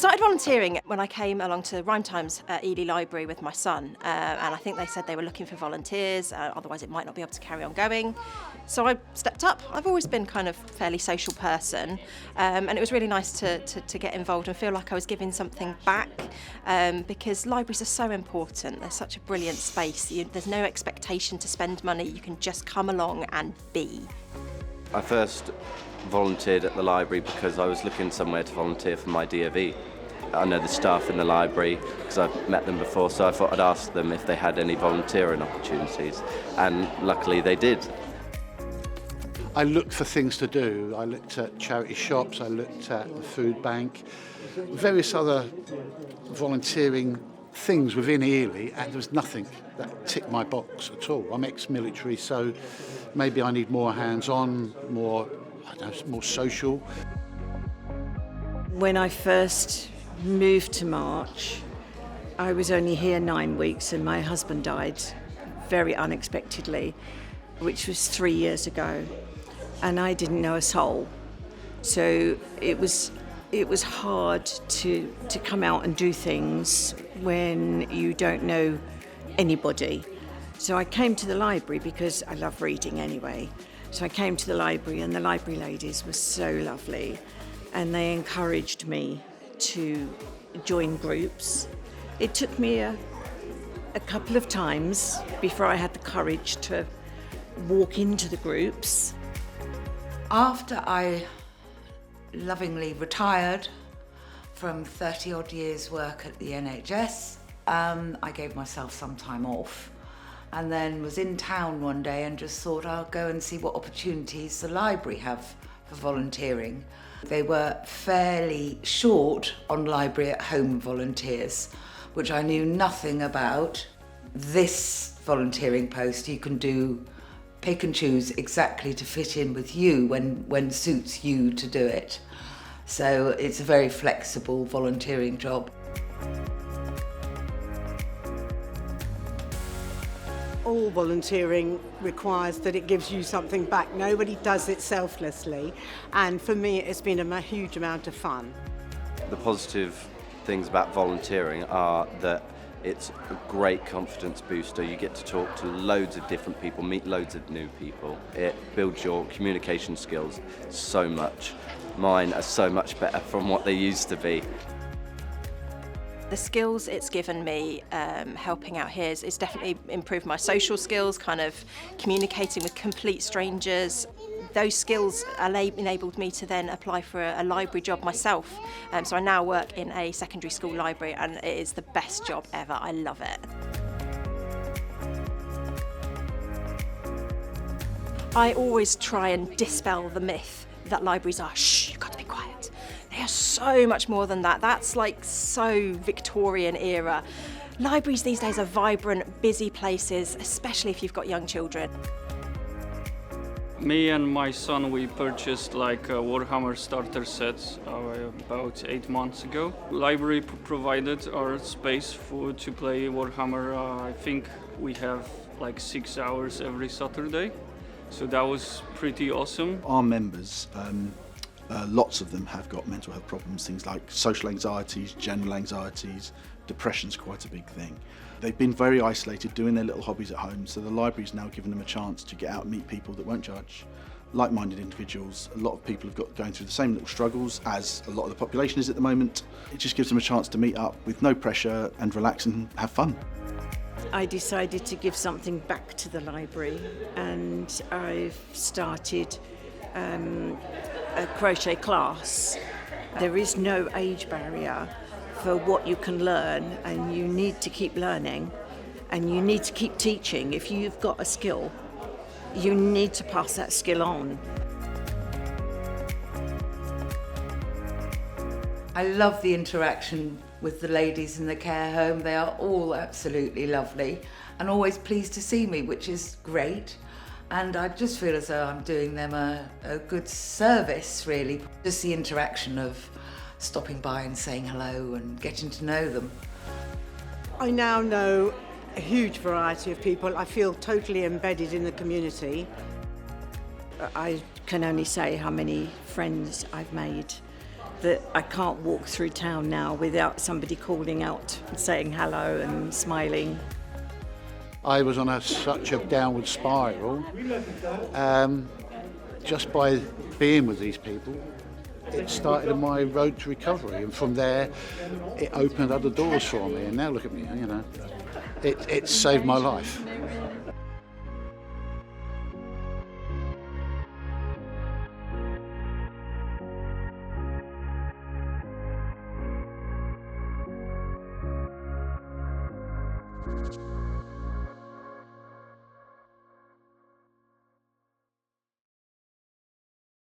I started volunteering when I came along to Rhyme Times at Ely Library with my son, and I think they said they were looking for volunteers, otherwise it might not be able to carry on going. So I stepped up. I've always been kind of a fairly social person, and it was really nice to get involved and feel like I was giving something back, because libraries are so important. They're such a brilliant space. There's no expectation to spend money. You can just come along and be. I first volunteered at the library because I was looking somewhere to volunteer for my DOV. I know the staff in the library because I've met them before, so I thought I'd ask them if they had any volunteering opportunities, and luckily they did. I looked for things to do. I looked at charity shops, I looked at the food bank, various other volunteering things within Ely, and there was nothing that ticked my box at all. I'm ex-military, so maybe I need more hands-on, more social. When I first moved to March, I was only here 9 weeks and my husband died very unexpectedly, which was 3 years ago, and I didn't know a soul. So it was hard to come out and do things when you don't know anybody. So I came to the library because I love reading anyway. So I came to the library, and the library ladies were so lovely, and they encouraged me to join groups. It took me a couple of times before I had the courage to walk into the groups. After I lovingly retired from 30 odd years work at the NHS, I gave myself some time off, and then was in town one day and just thought I'll go and see what opportunities the library have for volunteering. They were fairly short on library at home volunteers, which I knew nothing about. This volunteering post you can do, pick and choose exactly to fit in with you when suits you to do it. So it's a very flexible volunteering job. All volunteering requires that it gives you something back. Nobody does it selflessly, and for me it's been a huge amount of fun. The positive things about volunteering are that it's a great confidence booster. You get to talk to loads of different people, meet loads of new people. It builds your communication skills so much. Mine are so much better from what they used to be. The skills it's given me helping out here is definitely improved my social skills, kind of communicating with complete strangers. Those skills enabled me to then apply for a library job myself. So I now work in a secondary school library, and it is the best job ever. I love it. I always try and dispel the myth that libraries are, shh, you've got to be quiet. They are so much more than that. That's like so Victorian era. Libraries these days are vibrant, busy places, especially if you've got young children. Me and my son, we purchased like a Warhammer starter set about 8 months ago. Library provided our space to play Warhammer. I think we have like 6 hours every Saturday. So that was pretty awesome. Our members, lots of them have got mental health problems, things like social anxieties, general anxieties, depression's quite a big thing. They've been very isolated doing their little hobbies at home, so the library's now given them a chance to get out and meet people that won't judge, like-minded individuals. A lot of people have got going through the same little struggles as a lot of the population is at the moment. It just gives them a chance to meet up with no pressure and relax and have fun. I decided to give something back to the library, and I've started a crochet class. There is no age barrier for what you can learn, and you need to keep learning, and you need to keep teaching. If you've got a skill, you need to pass that skill on. I love the interaction with the ladies in the care home. They are all absolutely lovely and always pleased to see me, which is great. And I just feel as though I'm doing them a good service, really. Just the interaction of stopping by and saying hello and getting to know them. I now know a huge variety of people. I feel totally embedded in the community. I can only say how many friends I've made that I can't walk through town now without somebody calling out and saying hello and smiling. I was on such a downward spiral. Just by being with these people, it started my road to recovery, and from there it opened other doors for me, and now look at me, you know. It saved my life. you.